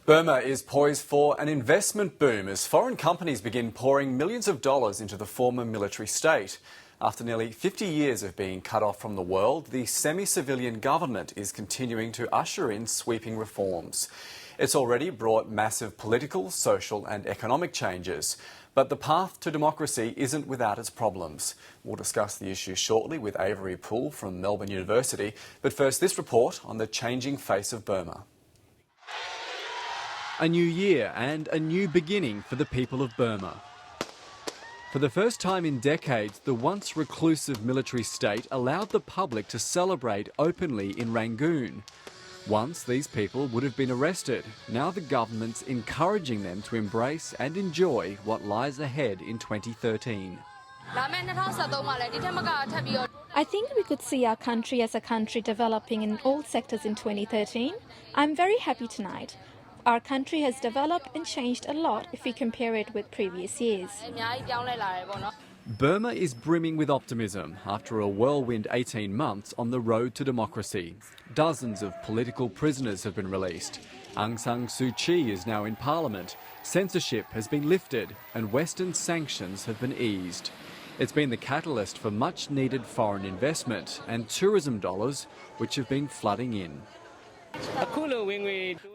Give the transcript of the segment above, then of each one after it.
Burma is poised for an investment boom as foreign companies begin pouring millions of dollars into the former military state. After nearly 50 years of being cut off from the world, the semi-civilian government is continuing to usher in sweeping reforms. It's already brought massive political, social and economic changes. But the path to democracy isn't without its problems. We'll discuss the issue shortly with Avery Poole from Melbourne University. But first, this report on the changing face of Burma. A new year and a new beginning for the people of Burma. For the first time in decades, the once reclusive military state allowed the public to celebrate openly in Rangoon. Once these people would have been arrested. Now the government's encouraging them to embrace and enjoy what lies ahead in 2013. I think we could see our country as a country developing in all sectors in 2013. I'm very happy tonight. Our country has developed and changed a lot if we compare it with previous years. Burma is brimming with optimism after a whirlwind 18 months on the road to democracy. Dozens of political prisoners have been released. Aung San Suu Kyi is now in parliament. Censorship has been lifted and Western sanctions have been eased. It's been the catalyst for much needed foreign investment and tourism dollars which have been flooding in.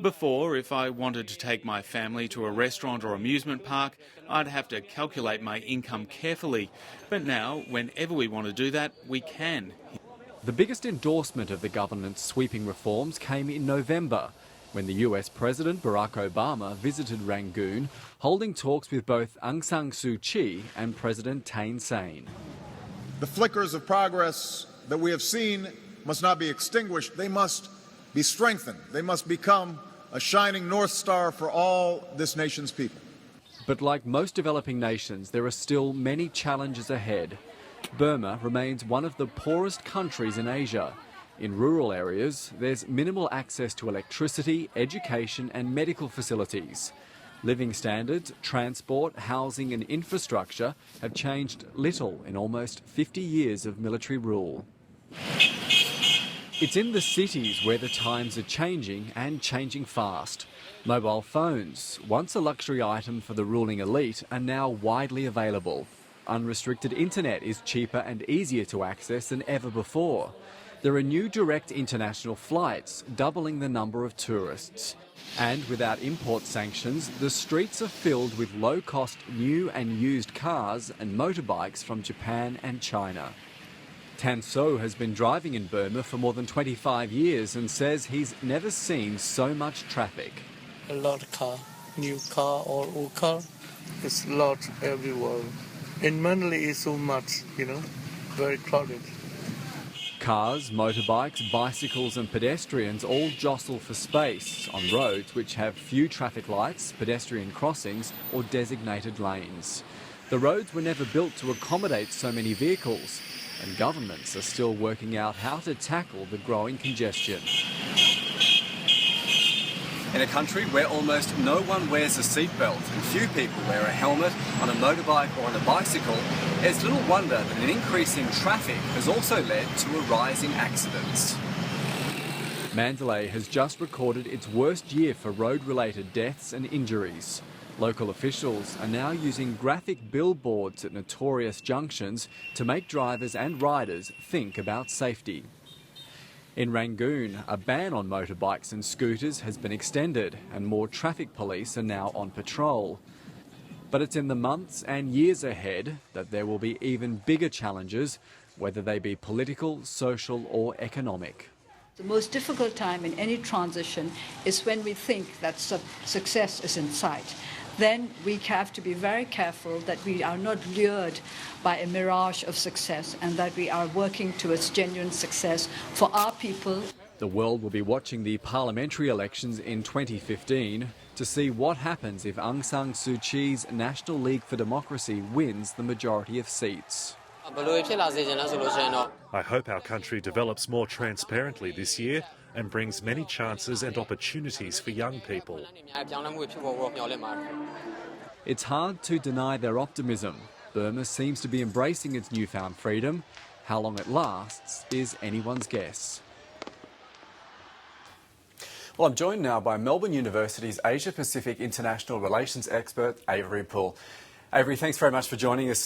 Before, if I wanted to take my family to a restaurant or amusement park, I'd have to calculate my income carefully. But now, whenever we want to do that, we can. The biggest endorsement of the government's sweeping reforms came in November, when the US President Barack Obama visited Rangoon, holding talks with both Aung San Suu Kyi and President Thein Sein. The flickers of progress that we have seen must not be extinguished. They must be strengthened. They must become a shining North Star for all this nation's people. But like most developing nations, there are still many challenges ahead. Burma remains one of the poorest countries in Asia. In rural areas, there's minimal access to electricity, education and medical facilities. Living standards, transport, housing and infrastructure have changed little in almost 50 years of military rule. It's in the cities where the times are changing and changing fast. Mobile phones, once a luxury item for the ruling elite, are now widely available. Unrestricted internet is cheaper and easier to access than ever before. There are new direct international flights, doubling the number of tourists. And without import sanctions, the streets are filled with low-cost new and used cars and motorbikes from Japan and China. Tan So has been driving in Burma for more than 25 years and says he's never seen so much traffic. A lot of car, new car or old car, it's a lot everywhere. In Manly is so much, very crowded. Cars, motorbikes, bicycles and pedestrians all jostle for space on roads which have few traffic lights, pedestrian crossings or designated lanes. The roads were never built to accommodate so many vehicles, and governments are still working out how to tackle the growing congestion. In a country where almost no one wears a seatbelt and few people wear a helmet on a motorbike or on a bicycle, it's little wonder that an increase in traffic has also led to a rise in accidents. Mandalay has just recorded its worst year for road-related deaths and injuries. Local officials are now using graphic billboards at notorious junctions to make drivers and riders think about safety. In Rangoon, a ban on motorbikes and scooters has been extended and more traffic police are now on patrol. But it's in the months and years ahead that there will be even bigger challenges, whether they be political, social or economic. The most difficult time in any transition is when we think that success is in sight. Then we have to be very careful that we are not lured by a mirage of success and that we are working towards genuine success for our people. The world will be watching the parliamentary elections in 2015 to see what happens if Aung San Suu Kyi's National League for Democracy wins the majority of seats. I hope our country develops more transparently this year and brings many chances and opportunities for young people. It's hard to deny their optimism. Burma seems to be embracing its newfound freedom. How long it lasts is anyone's guess. Well, I'm joined now by Melbourne University's Asia Pacific International Relations expert, Avery Poole. Avery, thanks very much for joining us